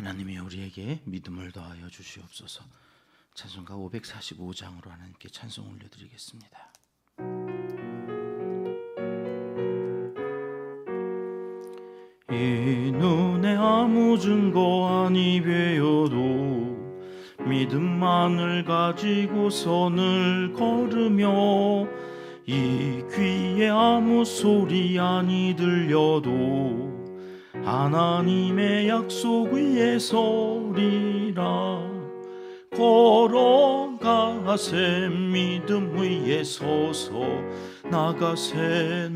하나님이 우리에게 믿음을 더하여 주시옵소서. 찬송가 545장으로 하나님께 찬송 올려드리겠습니다. 이 눈에 아무 증거 아니 배어도 믿음만을 가지고 선을 걸으며, 이 귀에 아무 소리 아니 들려도 하나님의 약속 위에 서리라. 걸어가세 믿음 위에 서서, 나가세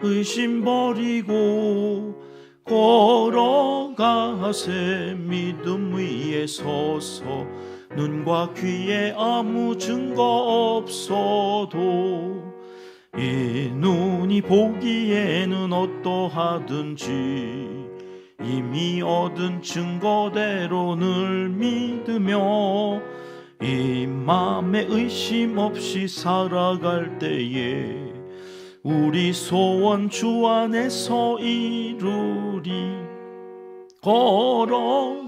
의심 버리고, 걸어가세 믿음 위에 서서, 눈과 귀에 아무 증거 없어도 이 눈이 보기에는 어떠하든지 이미 얻은 증거대로 늘 믿으며, 이 맘에 의심 없이 살아갈 때에 우리 소원 주 안에서 이루리. 걸어가세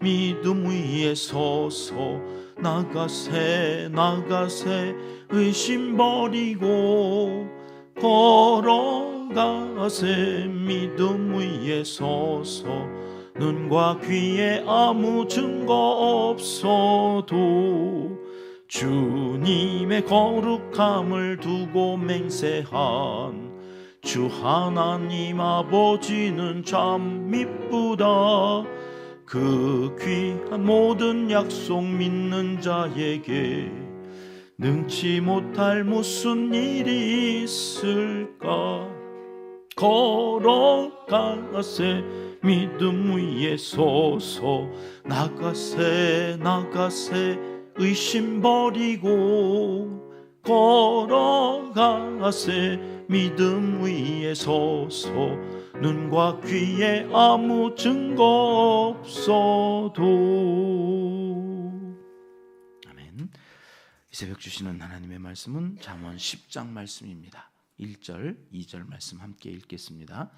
믿음 위에 서서, 나가세 의심 버리고, 걸어가세 믿음 위에 서서, 눈과 귀에 아무 증거 없어도 주님의 거룩함을 두고 맹세한 주 하나님 아버지는 참 미쁘다. 그 귀한 모든 약속 믿는 자에게 능치 못할 무슨 일이 있을까. 걸어가세 믿음 위에 서서, 나가세 의심 버리고, 걸어가세 믿음 위에 서서, 눈과 귀에 아무 증거 없어도. 아멘. 이 새벽 주시는 하나님의 말씀은 잠언 10장 말씀입니다. 1절, 2절 말씀 함께 읽겠습니다.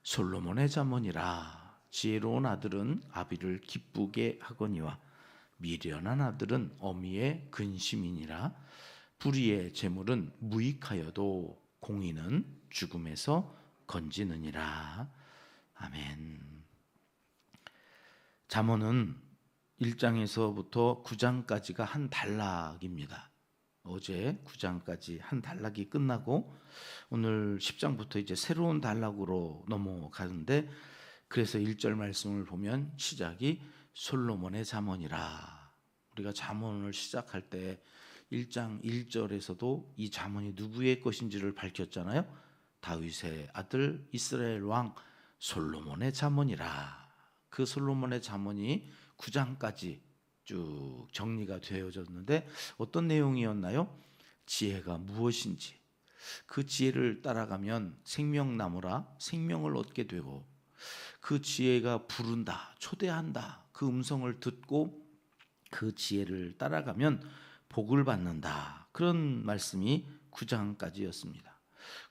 솔로몬의 잠언이라. 지혜로운 아들은 아비를 기쁘게 하거니와 미련한 아들은 어미의 근심이니라. 불의의 재물은 무익하여도 공의는 죽음에서 건지느니라. 아멘. 잠언은 1장에서부터 9장까지가 한 단락입니다. 어제 9장까지 한 단락이 끝나고 오늘 10장부터 이제 새로운 단락으로 넘어가는데, 그래서 1절 말씀을 보면 시작이 솔로몬의 잠언이라. 우리가 잠언을 시작할 때 1장 1절에서도 이 잠언이 누구의 것인지를 밝혔잖아요. 다윗의 아들 이스라엘 왕 솔로몬의 잠언이라. 그 솔로몬의 잠언이 9장까지 쭉 정리가 되어졌는데, 어떤 내용이었나요? 지혜가 무엇인지, 그 지혜를 따라가면 생명나무라 생명을 얻게 되고, 그 지혜가 부른다, 초대한다, 그 음성을 듣고 그 지혜를 따라가면 복을 받는다. 그런 말씀이 9장까지였습니다.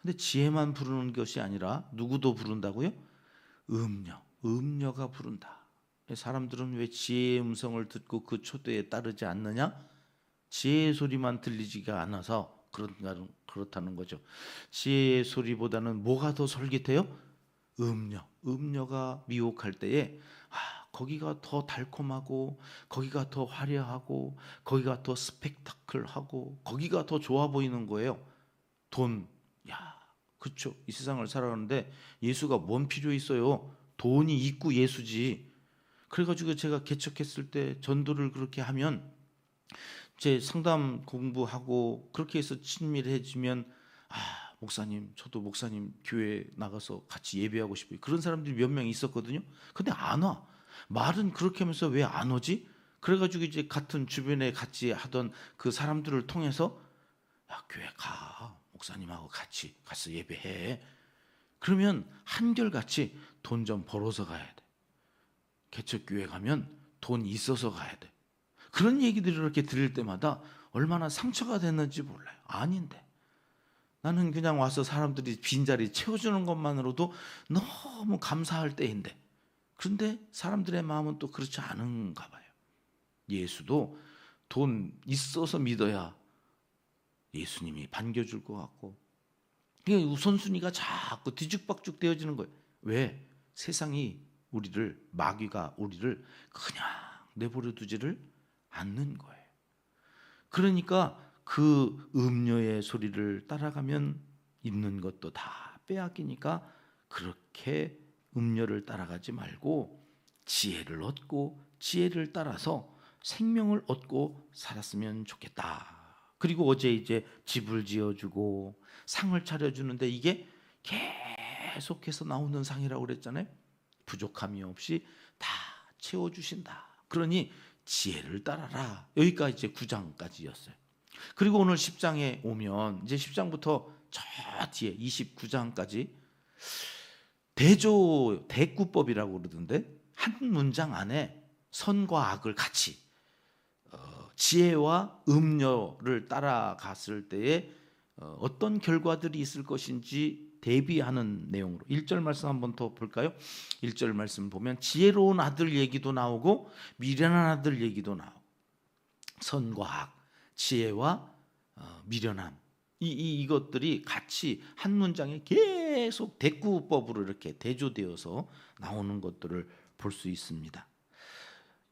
근데 지혜만 부르는 것이 아니라 누구도 부른다고요? 음녀가 부른다. 사람들은 왜 지혜의 음성을 듣고 그 초대에 따르지 않느냐? 지혜의 소리만 들리지가 않아서 그렇다는 거죠. 지혜의 소리보다는 뭐가 더 솔깃해요? 음녀가 미혹할 때에 거기가 더 달콤하고, 거기가 더 화려하고, 거기가 더 스펙타클하고, 거기가 더 좋아 보이는 거예요. 돈, 그렇죠. 이 세상을 살아가는데 예수가 뭔 필요 있어요? 돈이 있고 예수지. 그래가지고 제가 개척했을 때 전도를 그렇게 하면, 제 상담 공부하고 그렇게 해서 친밀해지면, 목사님, 저도 목사님 교회 나가서 같이 예배하고 싶어요. 그런 사람들이 몇 명 있었거든요. 근데 안 와. 말은 그렇게 하면서 왜 안 오지? 그래가지고 이제 같은 주변에 같이 하던 그 사람들을 통해서, 교회 가, 목사님하고 같이 가서 예배해. 그러면 한결같이 돈 좀 벌어서 가야 돼. 개척교회 가면 돈 있어서 가야 돼. 그런 얘기들을 이렇게 들을 때마다 얼마나 상처가 됐는지 몰라요. 아닌데 나는 그냥 와서 사람들이 빈자리 채워주는 것만으로도 너무 감사할 때인데, 그런데 사람들의 마음은 또 그렇지 않은가 봐요. 예수도 돈 있어서 믿어야 예수님이 반겨줄 것 같고, 이게 우선순위가 자꾸 뒤죽박죽 되어지는 거예요. 왜? 세상이 마귀가 우리를 그냥 내버려 두지를 않는 거예요. 그러니까 그 음료의 소리를 따라가면 있는 것도 다 빼앗기니까 그렇게 음료를 따라가지 말고 지혜를 얻고 지혜를 따라서 생명을 얻고 살았으면 좋겠다. 그리고 어제 이제 집을 지어주고 상을 차려주는데 이게 계속해서 나오는 상이라고 그랬잖아요. 부족함이 없이 다 채워주신다. 그러니 지혜를 따라라. 여기까지 이제 9장까지였어요. 그리고 오늘 10장에 오면 이제 10장부터 저 뒤에 29장까지 대구법이라고 그러던데, 한 문장 안에 선과 악을 같이 지혜와 음료를 따라갔을 때에 어떤 결과들이 있을 것인지 대비하는 내용으로 1절 말씀 한번 더 볼까요? 1절 말씀 보면 지혜로운 아들 얘기도 나오고 미련한 아들 얘기도 나오고, 선과 악, 지혜와 미련함, 이것들이 같이 한 문장에 계속 대구법으로 이렇게 대조되어서 나오는 것들을 볼 수 있습니다.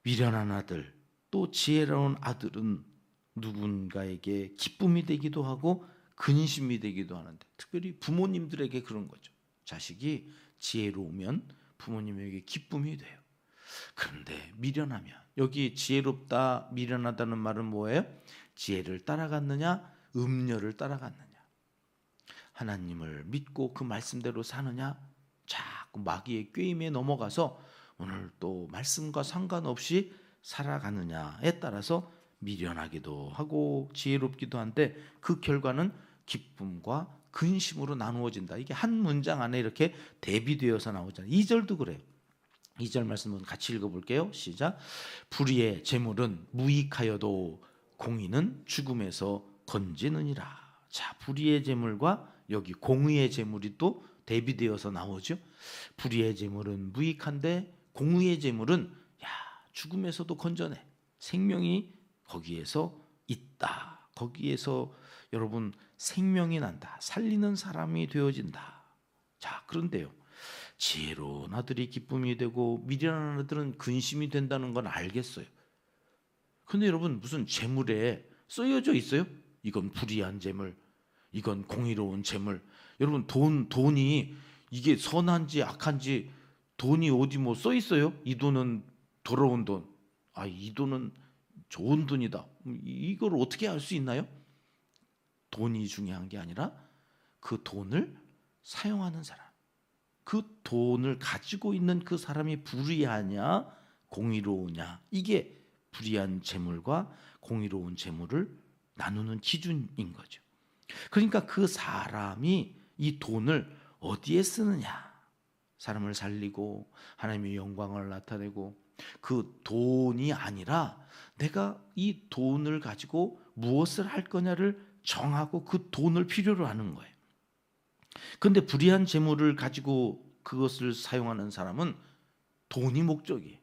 미련한 아들, 또 지혜로운 아들은 누군가에게 기쁨이 되기도 하고 근심이 되기도 하는데, 특별히 부모님들에게 그런 거죠. 자식이 지혜로우면 부모님에게 기쁨이 돼요. 그런데 미련하면, 여기 지혜롭다 미련하다는 말은 뭐예요? 지혜를 따라갔느냐 음료를 따라갔느냐, 하나님을 믿고 그 말씀대로 사느냐, 자꾸 마귀의 꾀임에 넘어가서 오늘 또 말씀과 상관없이 살아가느냐에 따라서 미련하기도 하고 지혜롭기도 한데, 그 결과는 기쁨과 근심으로 나누어진다. 이게 한 문장 안에 이렇게 대비되어서 나오잖아요. 2절도 그래요. 2절 말씀은 같이 읽어볼게요. 시작. 불의의 재물은 무익하여도 공의는 죽음에서 건지느니라. 자, 불의의 재물과 여기 공의의 재물이 또 대비되어서 나오죠. 불의의 재물은 무익한데 공의의 재물은 죽음에서도 건져내. 생명이 거기에서 있다. 거기에서 여러분 생명이 난다. 살리는 사람이 되어진다. 자, 그런데요, 지혜로운 아들이 기쁨이 되고 미련한 아들은 근심이 된다는 건 알겠어요. 근데 여러분, 무슨 재물에 쓰여져 있어요? 이건 불의한 재물, 이건 공의로운 재물. 여러분, 돈이 이게 선한지 악한지 돈이 어디 뭐 써 있어요? 이 돈은 더러운 돈, 이 돈은 좋은 돈이다. 이걸 어떻게 알 수 있나요? 돈이 중요한 게 아니라 그 돈을 사용하는 사람, 그 돈을 가지고 있는 그 사람이 불의하냐 공의로우냐, 이게 불의한 재물과 공의로운 재물을 나누는 기준인 거죠. 그러니까 그 사람이 이 돈을 어디에 쓰느냐, 사람을 살리고 하나님의 영광을 나타내고, 그 돈이 아니라 내가 이 돈을 가지고 무엇을 할 거냐를 정하고 그 돈을 필요로 하는 거예요. 그런데 불의한 재물을 가지고 그것을 사용하는 사람은 돈이 목적이에요.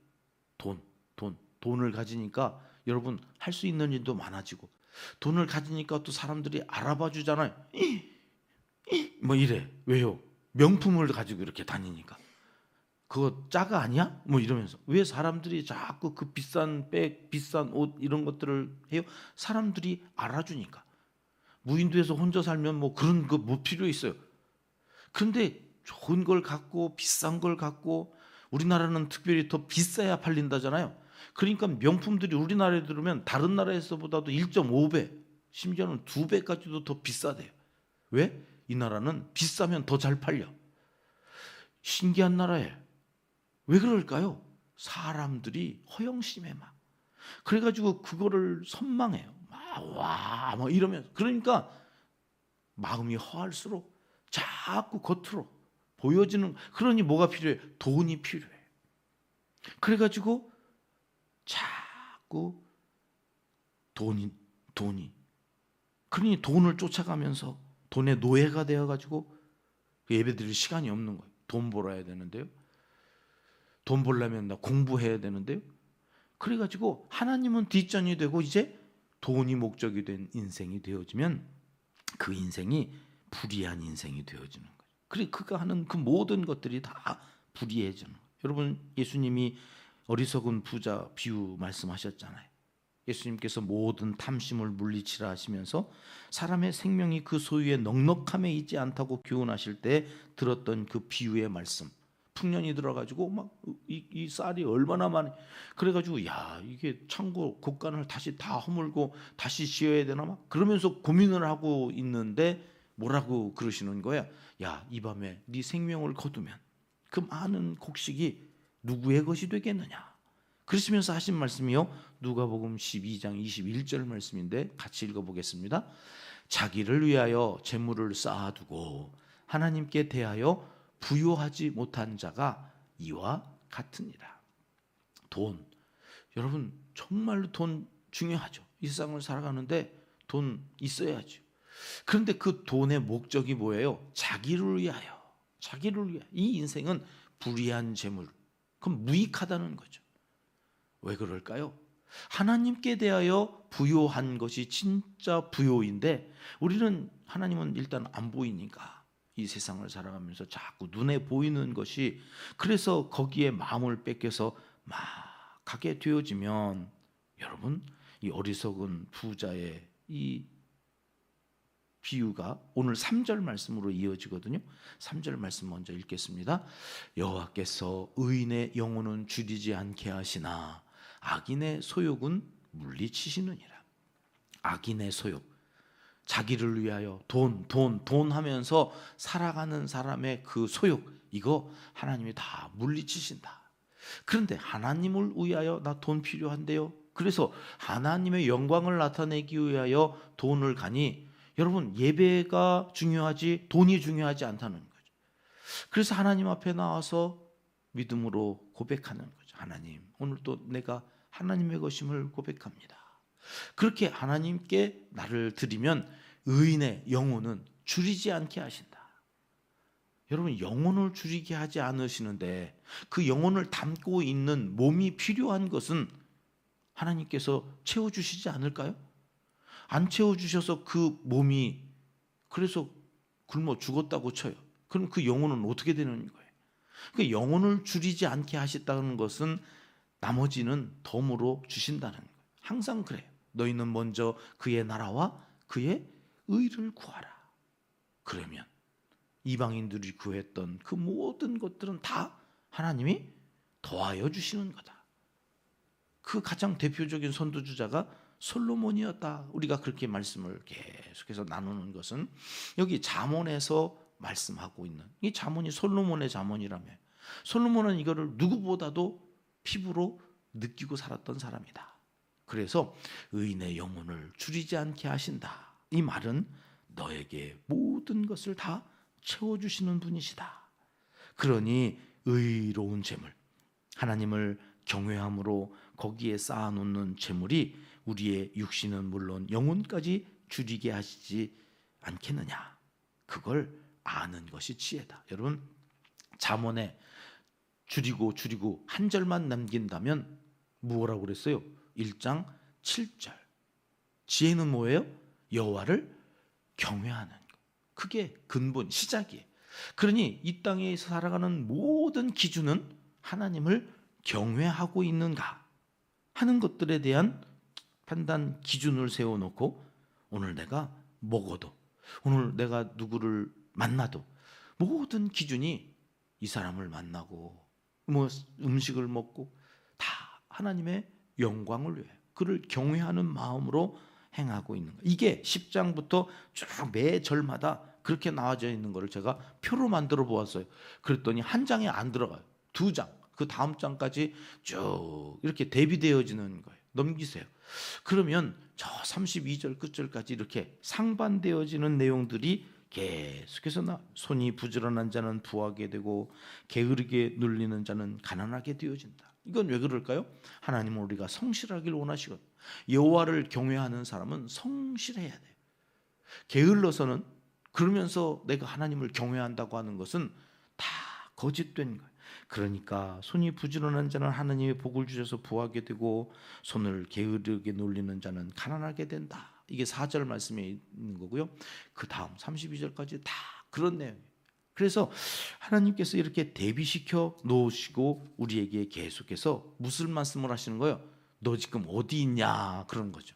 돈을 가지니까 여러분 할 수 있는 일도 많아지고, 돈을 가지니까 또 사람들이 알아봐 주잖아요. 뭐 이래. 왜요? 명품을 가지고 이렇게 다니니까. 그거 짜가 아니야? 뭐 이러면서. 왜 사람들이 자꾸 그 비싼 백, 비싼 옷 이런 것들을 해요? 사람들이 알아주니까. 무인도에서 혼자 살면 뭐 그런 거 뭐 필요 있어요. 그런데 좋은 걸 갖고 비싼 걸 갖고, 우리나라는 특별히 더 비싸야 팔린다잖아요. 그러니까 명품들이 우리나라에 들어오면 다른 나라에서보다도 1.5배, 심지어는 2배까지도 더 비싸대요. 왜? 이 나라는 비싸면 더 잘 팔려. 신기한 나라예요. 왜 그럴까요? 사람들이 허영심에 막 그래가지고 그거를 선망해요. 막 이러면서. 그러니까 마음이 허할수록 자꾸 겉으로 보여지는. 그러니 뭐가 필요해? 돈이 필요해. 그래가지고 자꾸 돈이 그러니 돈을 쫓아가면서 돈의 노예가 되어가지고 예배드릴 시간이 없는 거예요. 돈 벌어야 되는데요. 돈 벌려면 나 공부해야 되는데요. 그래가지고 하나님은 뒷전이 되고 이제 돈이 목적이 된 인생이 되어지면 그 인생이 불의한 인생이 되어지는 거예요. 그래 그가 하는 그 모든 것들이 다 불의해지는 거예요. 여러분 예수님이 어리석은 부자 비유 말씀하셨잖아요. 예수님께서 모든 탐심을 물리치라 하시면서 사람의 생명이 그 소유의 넉넉함에 있지 않다고 교훈하실 때 들었던 그 비유의 말씀. 풍년이 들어가지고 막 이 쌀이 얼마나 많이 그래가지고 야 이게 창고 곡간을 다시 다 허물고 다시 지어야 되나 막 그러면서 고민을 하고 있는데 뭐라고 그러시는 거야? 야 이 밤에 네 생명을 거두면 그 많은 곡식이 누구의 것이 되겠느냐? 그러시면서 하신 말씀이요. 누가복음 12장 21절 말씀인데 같이 읽어보겠습니다. 자기를 위하여 재물을 쌓아두고 하나님께 대하여 부요하지 못한 자가 이와 같으니라. 돈, 여러분 정말로 돈 중요하죠. 이 세상을 살아가는데 돈 있어야죠. 그런데 그 돈의 목적이 뭐예요? 자기를 위하여. 자기를 위하여. 이 인생은 불의한 재물. 그럼 무익하다는 거죠. 왜 그럴까요? 하나님께 대하여 부요한 것이 진짜 부요인데 우리는 하나님은 일단 안 보이니까 이 세상을 살아가면서 자꾸 눈에 보이는 것이 그래서 거기에 마음을 뺏겨서 막 가게 되어지면 여러분 이 어리석은 부자의 이 비유가 오늘 3절 말씀으로 이어지거든요. 3절 말씀 먼저 읽겠습니다. 여호와께서 의인의 영혼은 줄이지 않게 하시나 악인의 소욕은 물리치시느니라. 악인의 소욕. 자기를 위하여 돈 하면서 살아가는 사람의 그 소욕 이거 하나님이 다 물리치신다. 그런데 하나님을 위하여 나 돈 필요한데요. 그래서 하나님의 영광을 나타내기 위하여 돈을 가니 여러분 예배가 중요하지 돈이 중요하지 않다는 거죠. 그래서 하나님 앞에 나와서 믿음으로 고백하는 거죠. 하나님 오늘도 내가 하나님의 것임을 고백합니다. 그렇게 하나님께 나를 드리면 의인의 영혼은 줄이지 않게 하신다. 여러분 영혼을 줄이게 하지 않으시는데 그 영혼을 담고 있는 몸이 필요한 것은 하나님께서 채워주시지 않을까요? 안 채워주셔서 그 몸이 그래서 굶어 죽었다고 쳐요. 그럼 그 영혼은 어떻게 되는 거예요? 그 영혼을 줄이지 않게 하셨다는 것은 나머지는 덤으로 주신다는 거예요. 항상 그래요. 너희는 먼저 그의 나라와 그의 의를 구하라. 그러면 이방인들이 구했던 그 모든 것들은 다 하나님이 더하여 주시는 거다. 그 가장 대표적인 선두주자가 솔로몬이었다. 우리가 그렇게 말씀을 계속해서 나누는 것은 여기 잠언에서 말씀하고 있는 이 잠언이 솔로몬의 잠언이라며 솔로몬은 이거를 누구보다도 피부로 느끼고 살았던 사람이다. 그래서 의인의 영혼을 줄이지 않게 하신다. 이 말은 너에게 모든 것을 다 채워주시는 분이시다. 그러니 의로운 재물, 하나님을 경외함으로 거기에 쌓아놓는 재물이 우리의 육신은 물론 영혼까지 줄이게 하시지 않겠느냐. 그걸 아는 것이 지혜다. 여러분 잠언에 줄이고 한 절만 남긴다면 뭐라고 그랬어요? 1장 7절. 지혜는 뭐예요? 여호와를 경외하는 것. 그게 근본 시작이에요. 그러니 이 땅에 살아가는 모든 기준은 하나님을 경외하고 있는가 하는 것들에 대한 판단 기준을 세워놓고 오늘 내가 먹어도 오늘 내가 누구를 만나도 모든 기준이 이 사람을 만나고 뭐 음식을 먹고 다 하나님의 영광을 위해 그를 경외하는 마음으로 행하고 있는 거예요. 이게 10장부터 쭉 매 절마다 그렇게 나와져 있는 거를 제가 표로 만들어 보았어요. 그랬더니 한 장에 안 들어가요. 2장, 그 다음 장까지 쭉 이렇게 대비되어지는 거예요. 넘기세요. 그러면 저 32절 끝절까지 이렇게 상반되어지는 내용들이 계속해서 손이 부지런한 자는 부하게 되고 게으르게 눌리는 자는 가난하게 되어진다. 이건 왜 그럴까요? 하나님은 우리가 성실하길 원하시거든요. 여호와를 경외하는 사람은 성실해야 돼요. 게을러서는 그러면서 내가 하나님을 경외한다고 하는 것은 다 거짓된 거예요. 그러니까 손이 부지런한 자는 하나님의 복을 주셔서 부하게 되고 손을 게으르게 놀리는 자는 가난하게 된다. 이게 4절 말씀에 있는 거고요. 그 다음 32절까지 다 그런 내용이에요. 그래서 하나님께서 이렇게 대비시켜 놓으시고 우리에게 계속해서 무슨 말씀을 하시는 거예요? 너 지금 어디 있냐 그런 거죠.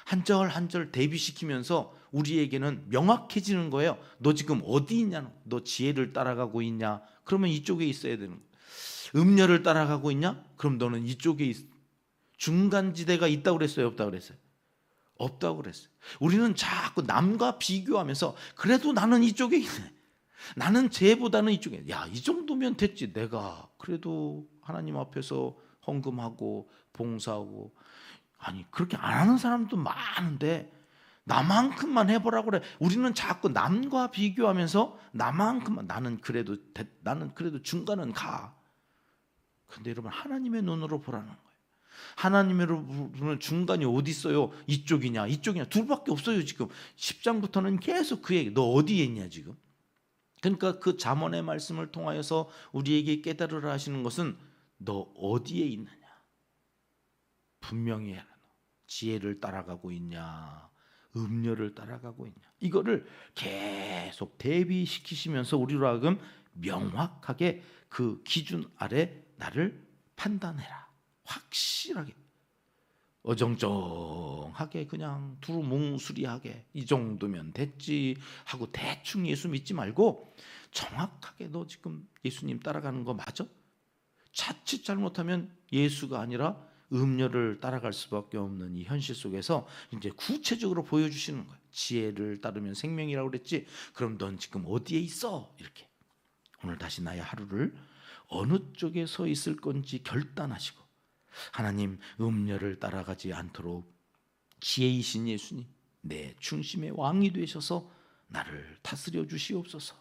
한 절 한 절 대비시키면서 우리에게는 명확해지는 거예요. 너 지금 어디 있냐? 너 지혜를 따라가고 있냐? 그러면 이쪽에 있어야 되는 거예요. 음녀를 따라가고 있냐? 그럼 너는 이쪽에 중간지대가 있다고 그랬어요? 없다고 그랬어요? 없다고 그랬어요. 우리는 자꾸 남과 비교하면서 그래도 나는 이쪽에 있네. 나는 쟤보다는 이쪽에, 야, 이 정도면 됐지. 내가 그래도 하나님 앞에서 헌금하고 봉사하고, 아니 그렇게 안 하는 사람도 많은데 나만큼만 해보라고 그래. 우리는 자꾸 남과 비교하면서 나만큼만, 나는 그래도 중간은 가. 근데 여러분, 하나님의 눈으로 보라는 거예요. 하나님의 눈은 중간이 어디 있어요? 이쪽이냐 이쪽이냐 둘밖에 없어요. 지금 10장부터는 계속 그 얘기, 너 어디에 있냐 지금. 그러니까 그 잠언의 말씀을 통하여서 우리에게 깨달으라 하시는 것은 너 어디에 있느냐. 분명히 해라. 지혜를 따라가고 있냐, 음료를 따라가고 있냐. 이거를 계속 대비시키시면서 우리로 하여금 명확하게 그 기준 아래 나를 판단해라. 확실하게, 어정쩡하게 그냥 두루뭉술이하게 이 정도면 됐지 하고 대충 예수 믿지 말고 정확하게 너 지금 예수님 따라가는 거 맞아? 자칫 잘못하면 예수가 아니라 음료를 따라갈 수밖에 없는 이 현실 속에서 이제 구체적으로 보여주시는 거예요. 지혜를 따르면 생명이라고 그랬지. 그럼 넌 지금 어디에 있어? 이렇게 오늘 다시 나의 하루를 어느 쪽에 서 있을 건지 결단하시고, 하나님, 음료를 따라가지 않도록 지혜이신 예수님, 내 중심의 왕이 되셔서 나를 다스려 주시옵소서.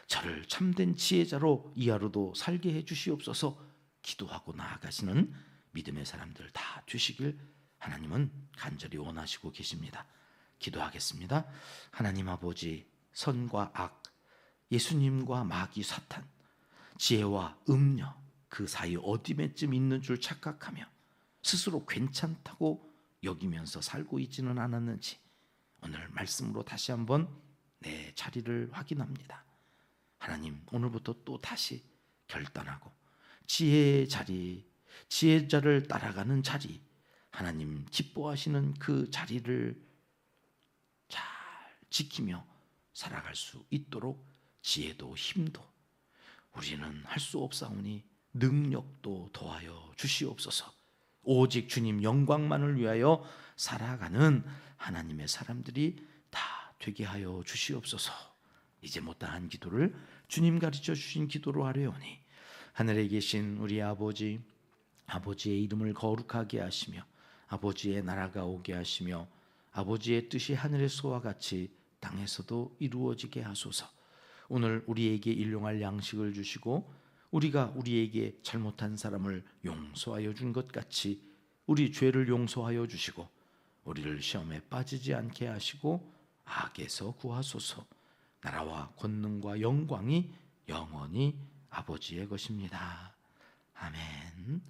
저를 참된 지혜자로 이 하루도 살게 해 주시옵소서. 기도하고 나아가시는 믿음의 사람들 다 되시길 하나님은 간절히 원하시고 계십니다. 기도하겠습니다. 하나님 아버지, 선과 악, 예수님과 마귀 사탄, 지혜와 음녀, 그 사이 어디쯤 있는 줄 착각하며 스스로 괜찮다고 여기면서 살고 있지는 않았는지 오늘 말씀으로 다시 한번 내 자리를 확인합니다. 하나님, 오늘부터 또 다시 결단하고 지혜의 자리, 지혜자를 따라가는 자리, 하나님 기뻐하시는 그 자리를 잘 지키며 살아갈 수 있도록 지혜도 힘도 우리는 할 수 없사오니 능력도 더하여 주시옵소서. 오직 주님 영광만을 위하여 살아가는 하나님의 사람들이 다 되게 하여 주시옵소서. 이제 못다한 기도를 주님 가르쳐 주신 기도로 하려오니 하늘에 계신 우리 아버지, 아버지의 이름을 거룩하게 하시며 아버지의 나라가 오게 하시며 아버지의 뜻이 하늘에서와 같이 땅에서도 이루어지게 하소서. 오늘 우리에게 일용할 양식을 주시고 우리가 우리에게 잘못한 사람을 용서하여 준 것 같이 우리 죄를 용서하여 주시고 우리를 시험에 빠지지 않게 하시고 악에서 구하소서. 나라와 권능과 영광이 영원히 아버지의 것입니다. 아멘.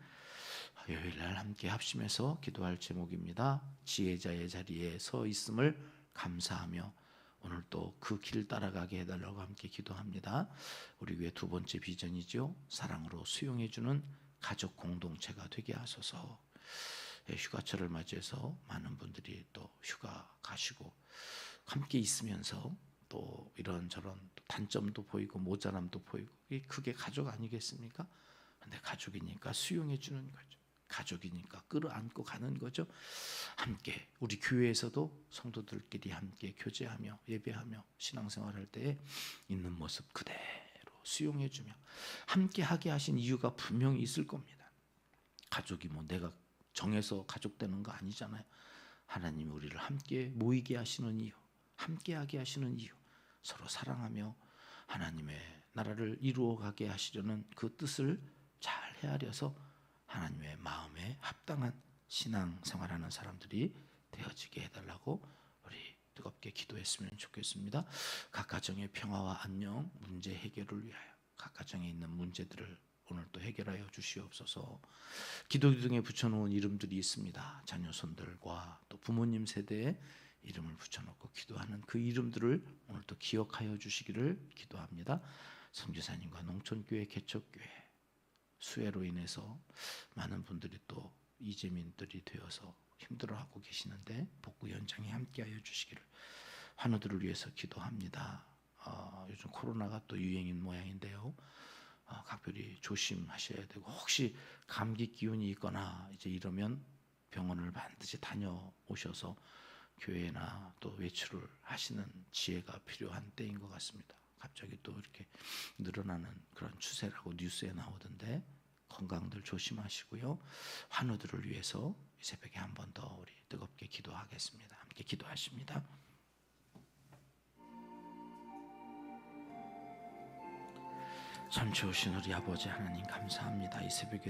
요일날 함께 합심해서 기도할 제목입니다. 지혜자의 자리에 서 있음을 감사하며 오늘 또 그 길 따라가게 해달라고 함께 기도합니다. 우리 교회 두 번째 비전이죠. 사랑으로 수용해주는 가족 공동체가 되게 하소서. 휴가철을 맞이해서 많은 분들이 또 휴가 가시고 함께 있으면서 또 이런저런 단점도 보이고 모자람도 보이고, 그게 가족 아니겠습니까? 근데 가족이니까 수용해주는 거죠. 가족이니까 끌어안고 가는 거죠. 함께 우리 교회에서도 성도들끼리 함께 교제하며 예배하며 신앙생활할 때 있는 모습 그대로 수용해주며 함께 하게 하신 이유가 분명히 있을 겁니다. 가족이 뭐 내가 정해서 가족 되는 거 아니잖아요. 하나님이 우리를 함께 모이게 하시는 이유, 함께 하게 하시는 이유, 서로 사랑하며 하나님의 나라를 이루어가게 하시려는 그 뜻을 잘 헤아려서 하나님의 마음에 합당한 신앙생활하는 사람들이 되어지게 해달라고 우리 뜨겁게 기도했으면 좋겠습니다. 각 가정의 평화와 안녕, 문제 해결을 위하여 각 가정에 있는 문제들을 오늘 또 해결하여 주시옵소서. 기도기둥에 붙여놓은 이름들이 있습니다. 자녀손들과 또 부모님 세대에 이름을 붙여놓고 기도하는 그 이름들을 오늘 또 기억하여 주시기를 기도합니다. 선교사님과 농촌교회, 개척교회 수해로 인해서 많은 분들이 또 이재민들이 되어서 힘들어하고 계시는데 복구 현장에 함께하여 주시기를 환우들을 위해서 기도합니다. 요즘 코로나가 또 유행인 모양인데요. 각별히 조심하셔야 되고 혹시 감기 기운이 있거나 이제 이러면 병원을 반드시 다녀오셔서 교회나 또 외출을 하시는 지혜가 필요한 때인 것 같습니다. 갑자기 또 이렇게 늘어나는 그런 추세라고 뉴스에 나오던데 건강들 조심하시고요. 환우들을 위해서 이 새벽에 한 번 더 우리 뜨겁게 기도하겠습니다. 함께 기도하십니다. 참 좋으신 우리 아버지 하나님 감사합니다. 이 새벽에